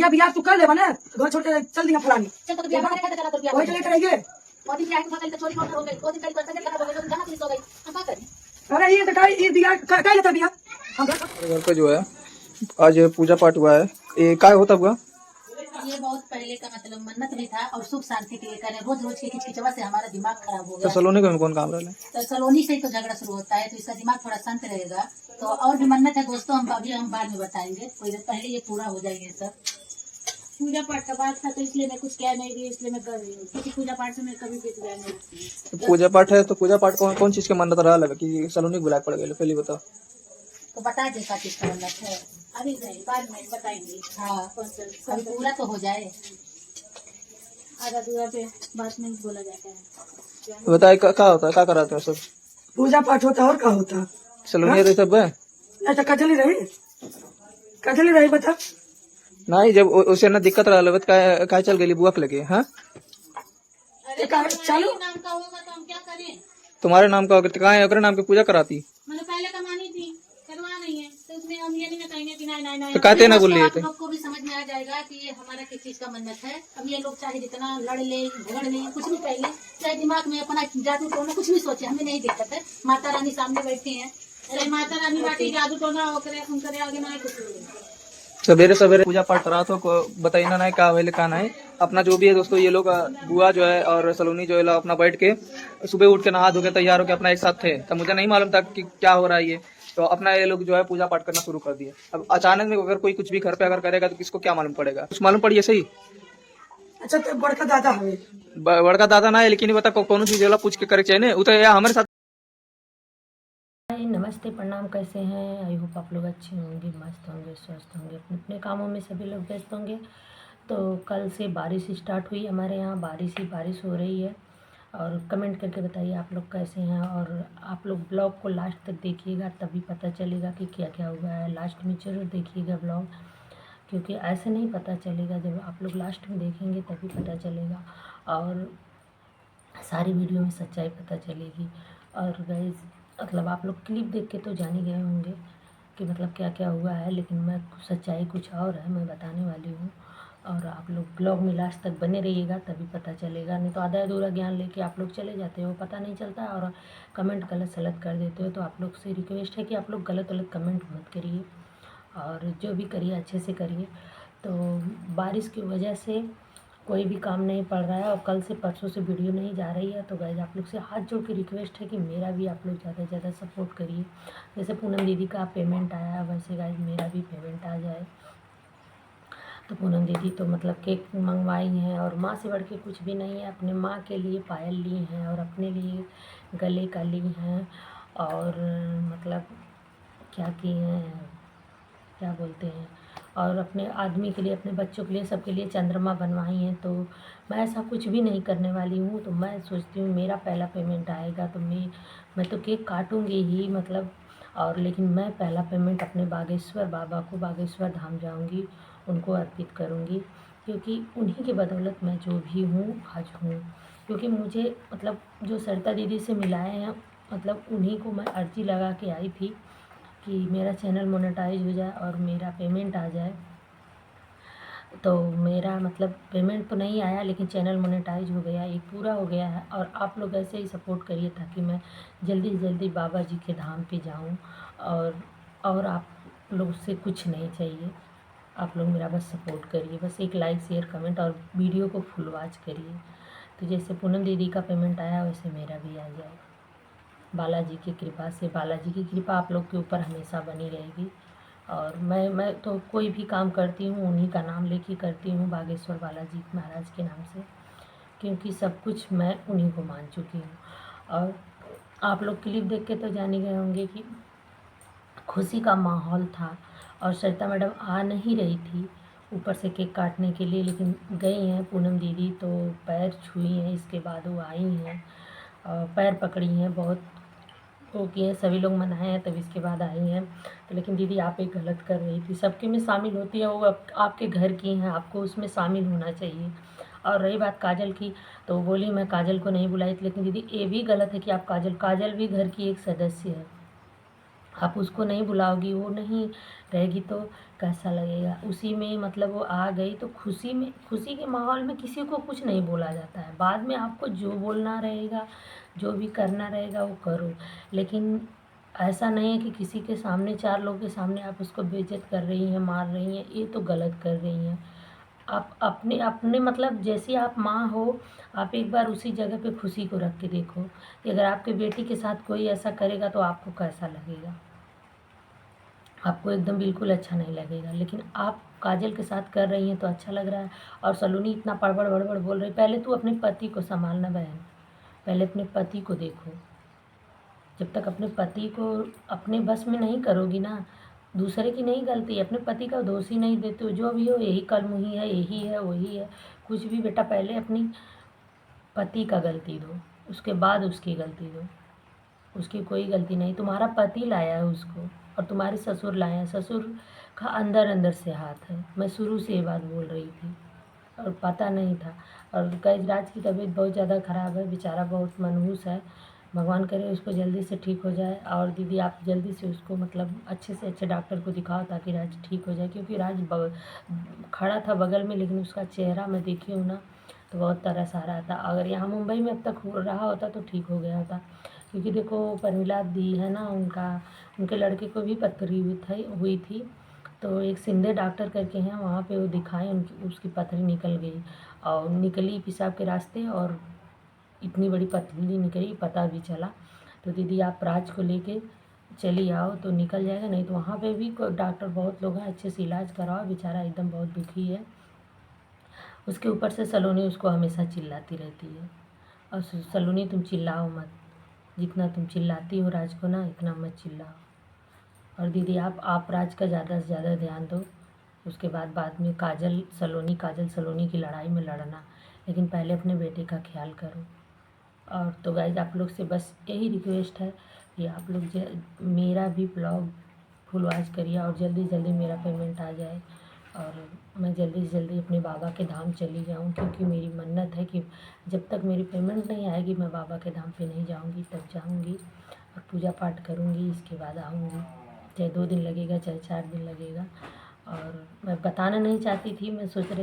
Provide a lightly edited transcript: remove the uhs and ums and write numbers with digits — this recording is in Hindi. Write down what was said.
या बियाह तू कर ले बना घर छोड़ के चल दिया फलानी चल तो बियाह करे करा तो बियाह वही लेकर आइए। और दिन आके पता चोरी खबर हो गई, और दिन कल तक खराब हो गई, तो जहां पुलिस हो गई, हम क्या करें? अरे ये तो काय ये बियाह काय लेता बियाह हम घर पे जो है आज पूजा पाठ हुआ है। ये क्या होता हुआ? ये बहुत पहले का मतलब मन्नत भी था और सुख शांति के लिए करे। रोज रोज के किचकिचवा से हमारा दिमाग खराब हो तो गया। सलोनी में कौन काम रहा है? तो सलोनी से ही तो झगड़ा शुरू होता है, तो इसका दिमाग थोड़ा शांत रहेगा। तो और भी मन्नत है दोस्तों, हम अभी हम बाद में बताएंगे, कोई देर पहले ये पूरा हो जाएंगे सब। पूजा पाठ का बात था तो इसलिए मैं कुछ कह नहीं रही, इसलिए मैं कर रही हूँ, क्योंकि पूजा पाठ से मैं कभी बीत गया नहीं। तो पूजा पाठ है तो पूजा पाठ कौन चीज के मन्नत रहा लगा कि सलोनी को बुलाया पड़ गया? पहले बताओ। तो बता दे का किसका मन्नत है। अभी नहीं, बाद में बताएंगे। हाँ, अभी पूरा तो हो जाए। आधा दूरा पे बात नहीं बोला जाता है। बताए क्या होता है, क्या कराते हैं सब? पूजा पाठ होता और क्या होता सलोनी तो सब है। अच्छा कचली रही बता नहीं जब उसे ना दिक्कत रहा काय चल गई बुआ के लगे। हाँ चालू नाम का होगा तो हम क्या करें? तुम्हारे नाम का अगर कहाँ है नाम की पूजा कराती मैंने पहले कमानी थी, करवा नहीं है, तो उसमें हम ये नहीं कहेंगे कि नहीं नहीं नहीं। तो कहते ना बोल रही आप लोग को भी समझ में आ जाएगा कि ये हमारा किस चीज का मन्नत है। अब ये लोग चाहे जितना लड़ ले झगड़ ले कुछ भी कह ले, चाहे दिमाग में अपना जादू टोना कुछ भी सोचे, हमें नहीं दिक्कत है। माता रानी सामने बैठी है, अरे माता रानी बाटी जादू टोना उनके आगे मैं कुछ नहीं। सवेरे सवेरे पूजा पाठ करा तो बताइए ना क्या है क्या नहीं। अपना जो भी है दोस्तों, ये लोग बुआ जो है और सलोनी जो है अपना बैठ के सुबह उठ के नहा धो के तैयार होकर अपना एक साथ थे। तब मुझे नहीं मालूम था कि क्या हो रहा है ये। तो अपना ये लोग जो है पूजा पाठ करना शुरू कर दिए। अब अचानक में अगर कोई कुछ भी घर पे अगर करेगा तो किसको क्या मालूम पड़ेगा? कुछ मालूम पड़ी सही। अच्छा तो बड़का दादा हवे बड़का दादा ना है, लेकिन ये बता कौन चीज वाला पूछ के करे चाहिए वो तो हमारे साथ। नमस्ते, प्रणाम, कैसे हैं? आई होप आप लोग अच्छे होंगे, मस्त होंगे, स्वस्थ होंगे, अपने अपने कामों में सभी लोग व्यस्त होंगे। तो कल से बारिश स्टार्ट हुई हमारे यहाँ, बारिश ही बारिश हो रही है। और कमेंट करके बताइए आप लोग कैसे हैं। और आप लोग ब्लॉग को लास्ट तक देखिएगा, तभी पता चलेगा कि क्या क्या हुआ है। लास्ट में ज़रूर देखिएगा ब्लॉग, क्योंकि ऐसे नहीं पता चलेगा, जब आप लोग लास्ट में देखेंगे तभी पता चलेगा और सारी वीडियो में सच्चाई पता चलेगी। और गाइस मतलब आप लोग क्लिप देख के तो जान ही गए होंगे कि मतलब क्या क्या हुआ है, लेकिन मैं सच्चाई कुछ और है, मैं बताने वाली हूँ। और आप लोग ब्लॉग में लास्ट तक बने रहिएगा, तभी पता चलेगा। नहीं तो आधा अधूरा ज्ञान लेके आप लोग चले जाते हो, पता नहीं चलता और कमेंट गलत सलत कर देते हो। तो आप लोग से रिक्वेस्ट है कि आप लोग गलत गलत कमेंट मत करिए, और जो भी करिए अच्छे से करिए। तो बारिश की वजह से कोई भी काम नहीं पड़ रहा है और कल से परसों से वीडियो नहीं जा रही है। तो गाइस आप लोग से हाथ जोड़ के रिक्वेस्ट है कि मेरा भी आप लोग ज़्यादा से ज़्यादा सपोर्ट करिए। जैसे पूनम दीदी का पेमेंट आया, वैसे गाइस मेरा भी पेमेंट आ जाए। तो पूनम दीदी तो मतलब केक मंगवाई हैं, और माँ से बढ़ के कुछ भी नहीं है। अपने माँ के लिए पायल ली हैं और अपने लिए गले का ली हैं, और मतलब क्या की हैं, क्या बोलते हैं, और अपने आदमी के लिए, अपने बच्चों के लिए, सबके लिए चंद्रमा बनवाई हैं। तो मैं ऐसा कुछ भी नहीं करने वाली हूँ। तो मैं सोचती हूँ मेरा पहला पेमेंट आएगा तो मैं तो केक काटूँगी ही मतलब, और लेकिन मैं पहला पेमेंट अपने बागेश्वर बाबा को, बागेश्वर धाम जाऊँगी, उनको अर्पित करूँगी, क्योंकि उन्हीं की बदौलत मैं जो भी हूँ आज हूँ। क्योंकि मुझे मतलब जो सरिता दीदी से मिलाए हैं, मतलब उन्हीं को मैं अर्जी लगा के आई थी कि मेरा चैनल मोनेटाइज हो जाए और मेरा पेमेंट आ जाए। तो मेरा मतलब पेमेंट तो नहीं आया, लेकिन चैनल मोनेटाइज हो गया, एक पूरा हो गया है। और आप लोग ऐसे ही सपोर्ट करिए ताकि मैं जल्दी से जल्दी बाबा जी के धाम पे जाऊं। और आप लोग से कुछ नहीं चाहिए, आप लोग मेरा बस सपोर्ट करिए, बस एक लाइक शेयर कमेंट और वीडियो को फुल वॉच करिए। तो जैसे पूनम दीदी का पेमेंट आया वैसे मेरा भी आ जाए, बालाजी की कृपा से। बालाजी की कृपा आप लोग के ऊपर हमेशा बनी रहेगी। और मैं तो कोई भी काम करती हूँ उन्हीं का नाम लेके करती हूँ, बागेश्वर बालाजी महाराज के नाम से, क्योंकि सब कुछ मैं उन्हीं को मान चुकी हूँ। और आप लोग क्लिप देख के तो जान ही गए होंगे कि खुशी का माहौल था, और सरिता मैडम आ नहीं रही थी ऊपर से केक काटने के लिए, लेकिन गई हैं पूनम दीदी, तो पैर छुई हैं, इसके बाद वो आई हैं और पैर पकड़ी हैं, बहुत वो किए हैं, सभी लोग मनाए हैं, तब इसके बाद आई हैं। तो लेकिन दीदी आप एक गलत कर रही थी, सबके में शामिल होती है, वो आपके घर की हैं, आपको उसमें शामिल होना चाहिए। और रही बात काजल की, तो वो बोली मैं काजल को नहीं बुलाई थी, लेकिन दीदी ये भी गलत है कि आप काजल भी घर की एक सदस्य है। आप उसको नहीं बुलाओगी, वो नहीं रहेगी तो कैसा लगेगा। उसी में मतलब वो आ गई तो खुशी में, खुशी के माहौल में किसी को कुछ नहीं बोला जाता है। बाद में आपको जो बोलना रहेगा, जो भी करना रहेगा वो करो, लेकिन ऐसा नहीं है कि किसी के सामने, 4 लोगों के सामने आप उसको बेइज्जत कर रही हैं, मार रही हैं, ये तो गलत कर रही हैं। आप अपने अपने मतलब जैसी आप माँ हो, आप एक बार उसी जगह पे खुशी को रख के देखो कि अगर आपके बेटी के साथ कोई ऐसा करेगा तो आपको कैसा लगेगा। आपको एकदम बिल्कुल अच्छा नहीं लगेगा, लेकिन आप काजल के साथ कर रही हैं तो अच्छा लग रहा है। और सलोनी इतना बड़बड़ बड़बड़ बोल रही। पहले तू अपने पति को संभालना बहन, पहले अपने पति को देखो। जब तक अपने पति को अपने बस में नहीं करोगी ना, दूसरे की नहीं गलती, अपने पति का दोष ही नहीं देते हो, जो भी हो यही कर्म ही है, यही है, वही है। कुछ भी बेटा पहले अपनी पति का गलती दो, उसके बाद उसकी गलती दो। उसकी कोई गलती नहीं, तुम्हारा पति लाया है उसको और तुम्हारे ससुर लाए हैं। ससुर का अंदर अंदर से हाथ है। मैं शुरू से ये बात बोल रही थी और पता नहीं था। और राज की तबीयत बहुत ज़्यादा ख़राब है, बेचारा बहुत मनहूस है। भगवान करे उसको जल्दी से ठीक हो जाए। और दीदी आप जल्दी से उसको मतलब अच्छे से अच्छे डॉक्टर को दिखाओ ताकि राज ठीक हो जाए, क्योंकि राज खड़ा था बगल में, लेकिन उसका चेहरा मैं देखी हूँ ना तो बहुत तरस आ रहा था। अगर यहाँ मुंबई में अब तक हो रहा होता तो ठीक हो गया होता, क्योंकि देखो परमिला दी है ना, उनके लड़के को भी पथरी हुई थी। तो एक सिंधे डॉक्टर करके हैं, वहाँ पे वो दिखाए, उनकी उसकी पथरी निकल गई और निकली पेशाब के रास्ते, और इतनी बड़ी पथरी निकली पता भी चला। तो दीदी आप राज को लेके चली आओ तो निकल जाएगा, नहीं तो वहाँ पे भी डॉक्टर बहुत लोग हैं, अच्छे से इलाज कराओ। बेचारा एकदम बहुत दुखी है। उसके ऊपर से सलोनी उसको हमेशा चिल्लाती रहती है। और सलोनी तुम चिल्लाओ मत, जितना तुम चिल्लाती हो राज को ना, इतना मत चिल्लाओ। और दीदी आप राज का ज़्यादा से ज़्यादा ध्यान दो। उसके बाद में काजल सलोनी की लड़ाई में लड़ना, लेकिन पहले अपने बेटे का ख्याल करो। और तो गाइज आप लोग से बस यही रिक्वेस्ट है कि आप लोग मेरा भी ब्लॉग फुल वॉच करिए और जल्दी जल्दी मेरा पेमेंट आ जाए और मैं जल्दी से जल्दी अपने बाबा के धाम चली जाऊँ, क्योंकि मेरी मन्नत है कि जब तक मेरी पेमेंट नहीं आएगी मैं बाबा के धाम पे नहीं जाऊँगी। तब जाऊँगी और पूजा पाठ करूँगी, इसके बाद आऊँगी। चाहे 2 दिन लगेगा, चाहे 4 दिन लगेगा। और मैं बताना नहीं चाहती थी, मैं सोच रही